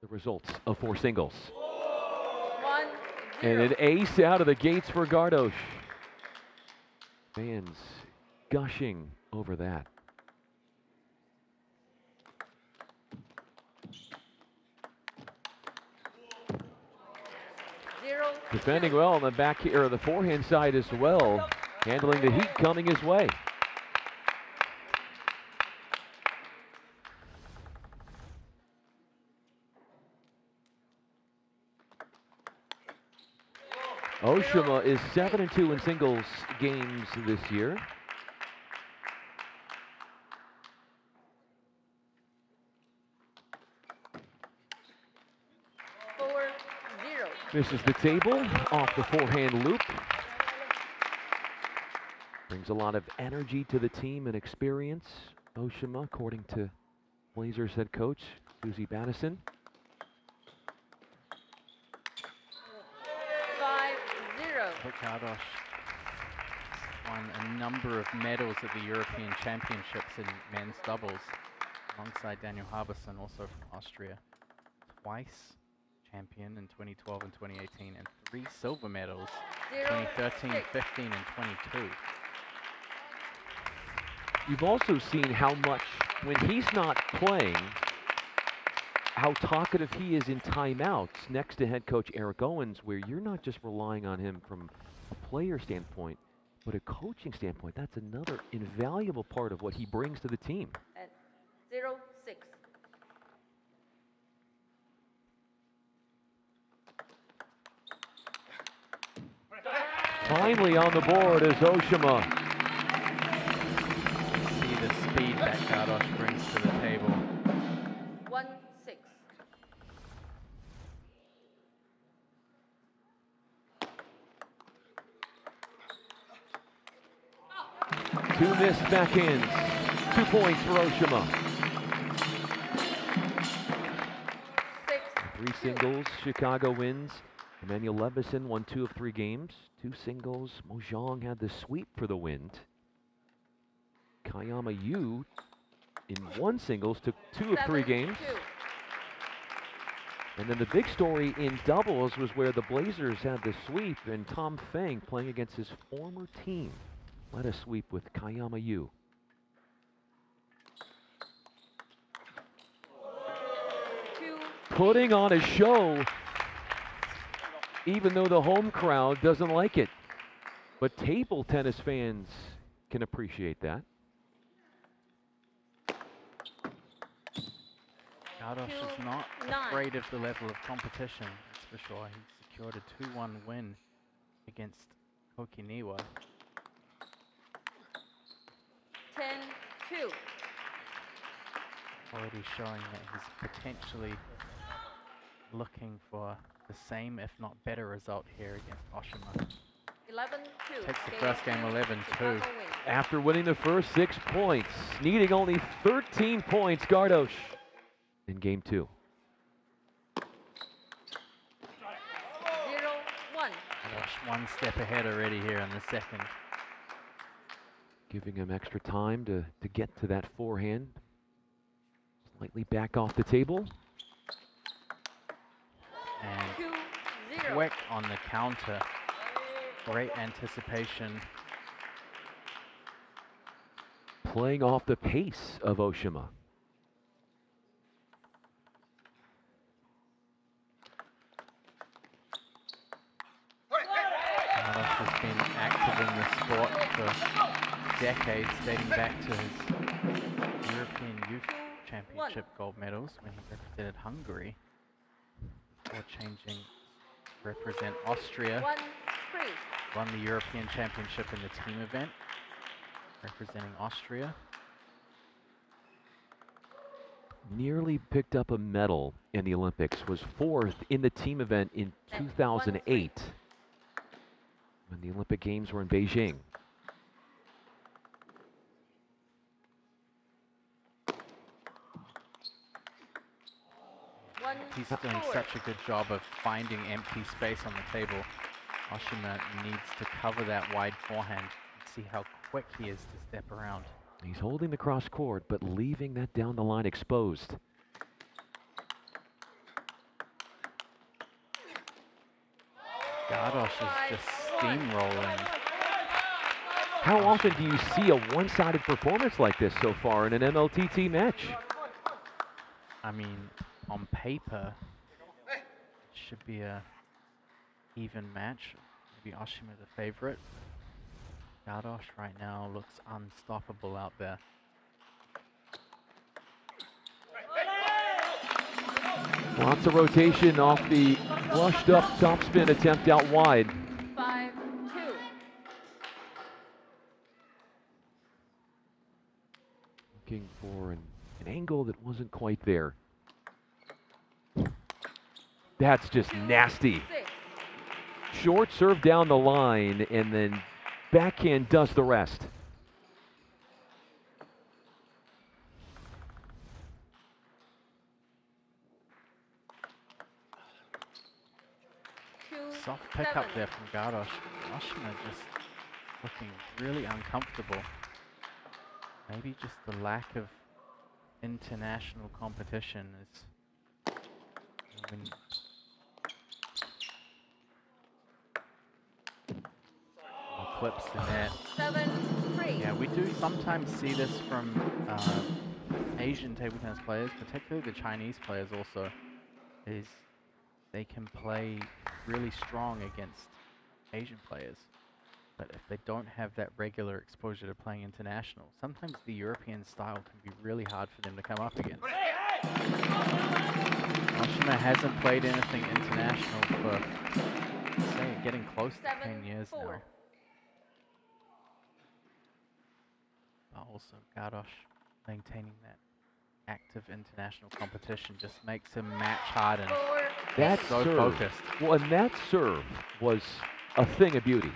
the results of four singles. 1-0. And an ace out of the gates for Gardos. Fans gushing over that. Defending well on the back here, or the forehand side as well. Handling the heat coming his way. Oshima is 7-2 in singles games this year. Misses the table off the forehand loop. Brings a lot of energy to the team and experience. Oshima, according to Blazers head coach Susie Battison. 5-0. Gardos won a number of medals at the European Championships in men's doubles, alongside Daniel Harbison, also from Austria. Twice champion in 2012 and 2018, and 3 silver medals, 2013, 15, and 22. You've also seen how much, when he's not playing, how talkative he is in timeouts next to head coach Eric Owens, where you're not just relying on him from a player standpoint, but a coaching standpoint. That's another invaluable part of what he brings to the team. At 0-6. Finally on the board is Oshima. See the speed that Gardos brings to the table. 1-6. Two missed backhands. 2 points for Oshima. 3 singles. Chicago wins. Emmanuel Levison won 2 of 3 games. 2 singles. Mojang had the sweep for the win. Kayama Yu in 1 singles took 2 of 3 games. And then the big story in doubles was where the Blazers had the sweep, and Tom Feng, playing against his former team, led a sweep with Kayama Yu. Putting on a show, even though the home crowd doesn't like it. But table tennis fans can appreciate that. Gardos is not afraid of the level of competition, that's for sure. He secured a 2-1 win against Okinawa. 10-2. Already showing that he's potentially looking for the same, if not better, result here against Oshima. 11-2. Takes the first game 11-2. After winning the first 6 points, needing only 13 points, Gardos in game 2. 0-1. Gardos 1 step ahead already here in the second. Giving him extra time to get to that forehand. Slightly back off the table. And quick on the counter. Great anticipation. Playing off the pace of Oshima. Gardos has been active in the sport for decades, dating back to his European Youth Championship gold medals when he represented Hungary, before changing to represent Austria. 1-3. Won the European Championship in the team event, representing Austria. Nearly picked up a medal in the Olympics, was 4th in the team event in 2008 when the Olympic Games were in Beijing. He's doing such a good job of finding empty space on the table. Oshima needs to cover that wide forehand and see how quick he is to step around. He's holding the cross court, but leaving that down the line exposed. Gardos is just steamrolling. How often do you see a one-sided performance like this so far in an MLTT match? I mean, on paper, it should be a even match. Maybe Oshima the favorite. Gardos right now looks unstoppable out there. Lots of rotation off the flushed up topspin attempt out wide. 5-2. Looking for an angle that wasn't quite there. That's just nasty. 6. Short serve down the line, and then backhand does the rest. Soft pickup there from Gardos. Oshima just looking really uncomfortable. Maybe just the lack of international competition is when clips the net. 7-3. Yeah, we do sometimes see this from Asian table tennis players, particularly the Chinese players also, is they can play really strong against Asian players. But if they don't have that regular exposure to playing international, sometimes the European style can be really hard for them to come up against. Oshima hasn't played anything international for, say, getting close to 10 years now. But also, Gardos maintaining that active international competition just makes him match hardened. That so serve, focused. well, and that serve was a thing of beauty.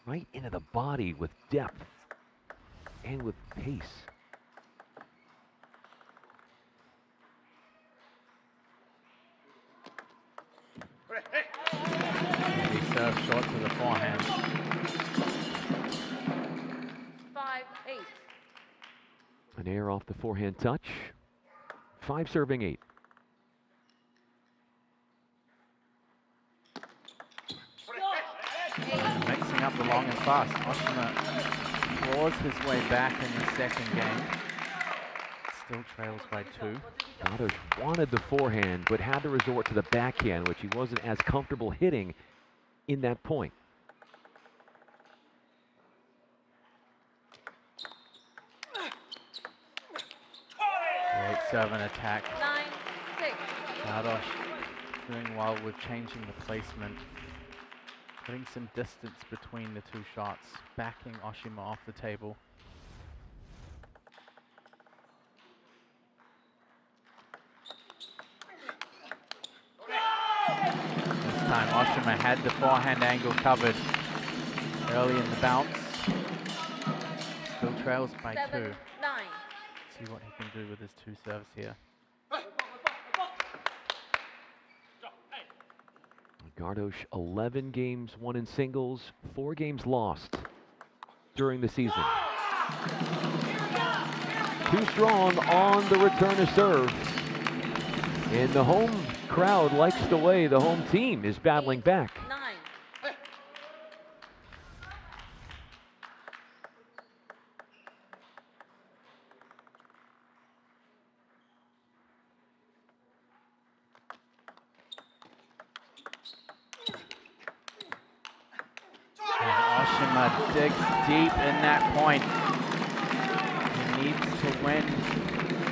Right into the body with depth and with pace. He serves short to the forehand. 5-8. An air off the forehand touch. 5 serving 8. Mixing up the long and fast. Oshima claws his way back in the second game. Still trails by 2. Gardos wanted the forehand, but had to resort to the backhand, which he wasn't as comfortable hitting in that point. Great serve and attack. 9-6. Gardos doing well with changing the placement. Putting some distance between the two shots. Backing Oshima off the table. This time Oshima had the forehand angle covered early in the bounce. Still trails by 2. 7-9. See what he can do with his 2 serves here. Gardos 11 games won in singles, 4 games lost during the season. Too strong on the return of serve. And the home crowd likes the way the home team is battling back. 9. Oshima digs deep in that point. He needs to win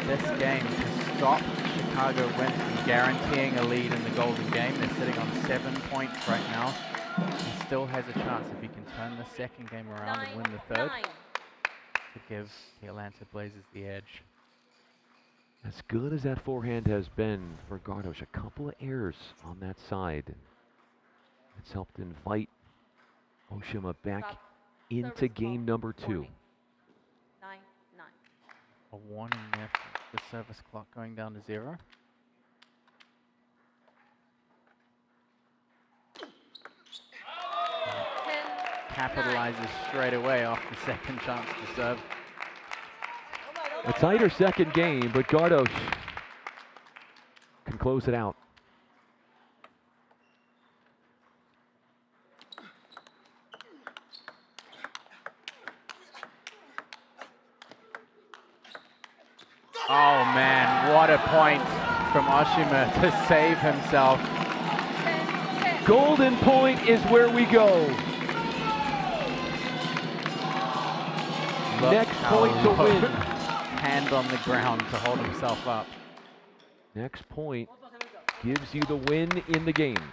this game to stop Chicago win from guaranteeing a lead in the golden game. They're sitting on 7 points right now. He still has a chance if he can turn the second game around and win the third to give the Atlanta Blazers the edge. As good as that forehand has been for Gardos, a couple of errors on that side. It's helped invite Oshima back into game number 2. 9-9. A warning there for the service clock going down to 0. Capitalizes straight away off the second chance to serve. A tighter second game, but Gardos can close it out. Oh man, what a point from Oshima to save himself. Golden point is where we go. Look Next how point to low. win. Hand on the ground to hold himself up. Next point gives you the win in the game.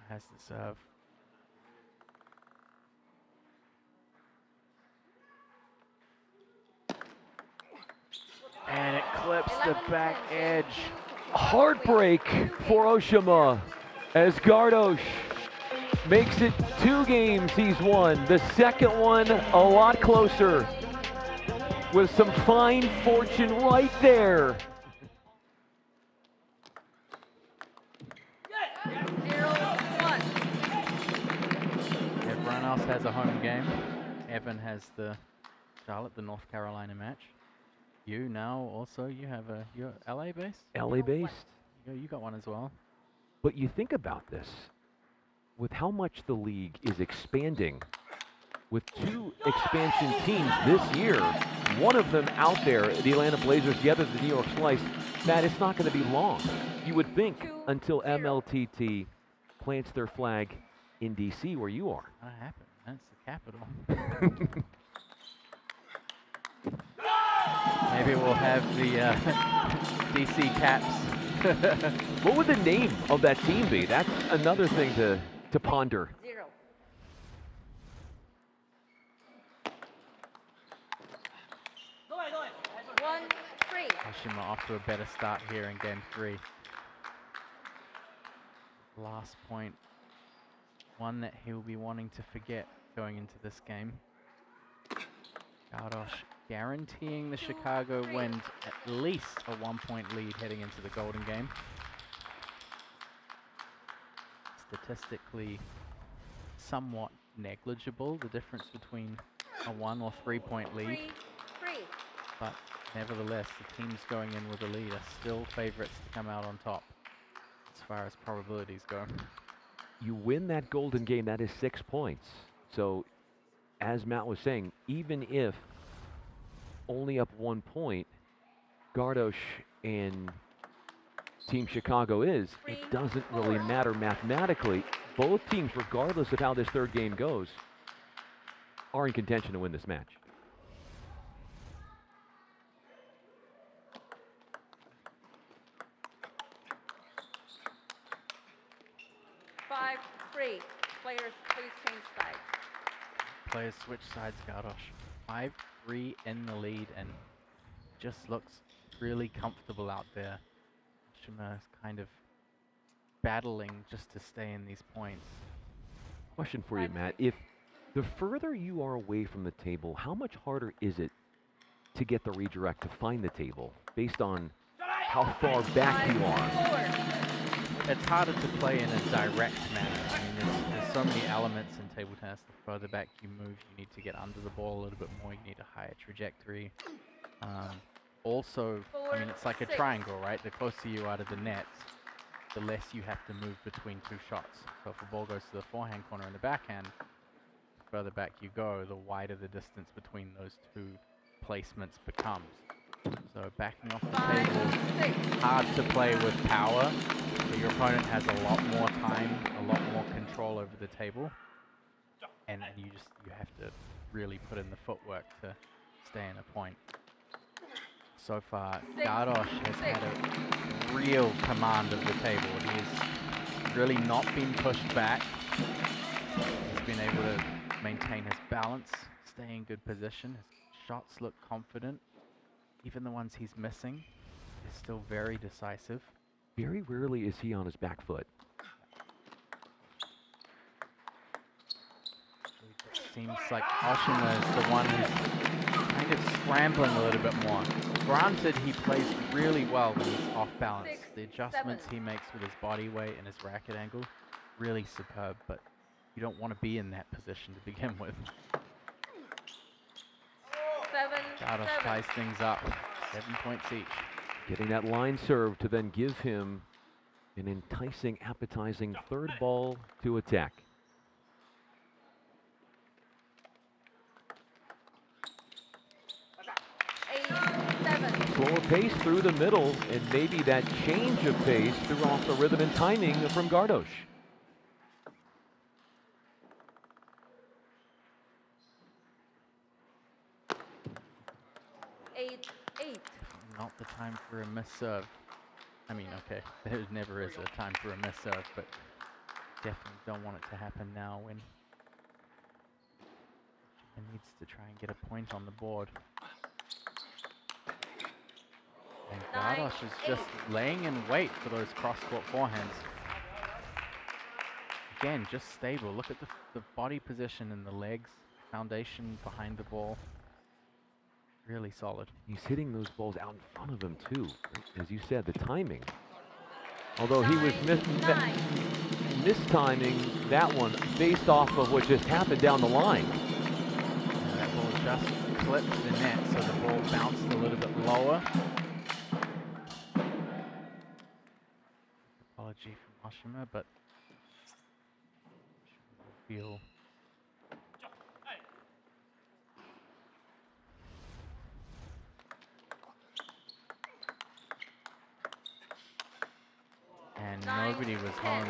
Has the serve. And it clips the back edge. Heartbreak for Oshima as Gardos makes it 2 games he's won. The second one a lot closer with some fine fortune right there. Everyone else has a home game. Evan has the Charlotte, the North Carolina match. You now also, you're LA based? LA based. You got one as well. But you think about this, with how much the league is expanding, with 2 expansion teams this year, one of them out there, the Atlanta Blazers, the other the New York Slice, Matt, it's not going to be long, you would think, until MLTT plants their flag in DC where you are. What happened? That's the capital. Maybe we'll have the DC Caps. What would the name of that team be? That's another thing to ponder. 0. One, 3. Oshima off to a better start here in game 3. Last point. One that he'll be wanting to forget going into this game. Gardos guaranteeing the Chicago Wind at least a 1-point lead heading into the Golden Game. Statistically somewhat negligible, the difference between a 1 or 3-point lead. 3. But nevertheless, the teams going in with a lead are still favorites to come out on top as far as probabilities go. You win that Golden Game, that is 6 points. So, as Matt was saying, even if only up 1 point, Gardos and Team Chicago is, it doesn't really matter mathematically. Both teams, regardless of how this third game goes, are in contention to win this match. Five, 3. Players, please change sides. Players switch sides, Gardos. 5-3 in the lead and just looks really comfortable out there. Oshima is kind of battling just to stay in these points. Question for you, Matt. If the further you are away from the table, how much harder is it to get the redirect, to find the table, based on how far back you are? It's harder to play in a direct manner. I mean, there's so many elements in table tennis. The further back you move, you need to get under the ball a little bit more. You need a higher trajectory. Also, I mean, it's like a triangle, right? The closer you are to the net, the less you have to move between 2 shots. So if a ball goes to the forehand corner and the backhand, the further back you go, the wider the distance between those 2 placements becomes. So backing off the table, hard to play with power. So your opponent has a lot more time, a lot more control over the table. And you have to really put in the footwork to stay in a point. So far, Gardos has had a real command of the table. He's really not been pushed back. He's been able to maintain his balance, stay in good position. His shots look confident. Even the ones he's missing is still very decisive. Very rarely is he on his back foot. It seems like Oshima is the one who's kind of scrambling a little bit more. Granted, he plays really well when he's off balance. 6, The adjustments 7. he makes with his body weight and his racket angle, really superb, but you don't want to be in that position to begin with. 7, Gardos 7. ties things up, 7 points each. Getting that line serve to then give him an enticing, appetizing third ball to attack. Slower pace through the middle, and maybe that change of pace threw off the rhythm and timing from Gardos. Not the time for a miss serve. I mean, okay, there never is a time for a miss serve, but definitely don't want it to happen now when it needs to try and get a point on the board. And Gardos is just laying in wait for those cross-court forehands. Again, just stable. Look at the body position and the legs, foundation behind the ball. Really solid. He's hitting those balls out in front of him too. As you said, the timing. Although he was mistiming that one based off of what just happened down the line. And that ball just clipped the net, so the ball bounced a little bit lower. Apology from Oshima, but feel and nobody was home.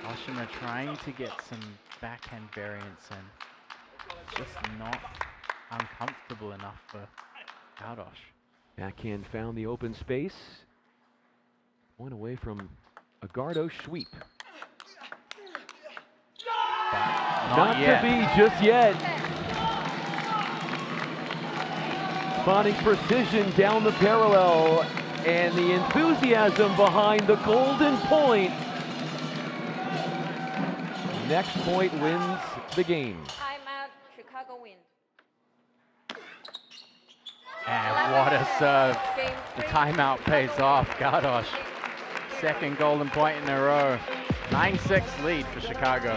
Oshima trying to get some backhand variance and just not uncomfortable enough for Gardos. Backhand found the open space. Point away from a Gardos sweep. Not to be just yet. Finding precision down the parallel and the enthusiasm behind the golden point. Next point wins the game. Timeout, Chicago win. And what a serve. The timeout pays off. Gardos, second golden point in a row. 9-6 lead for Chicago.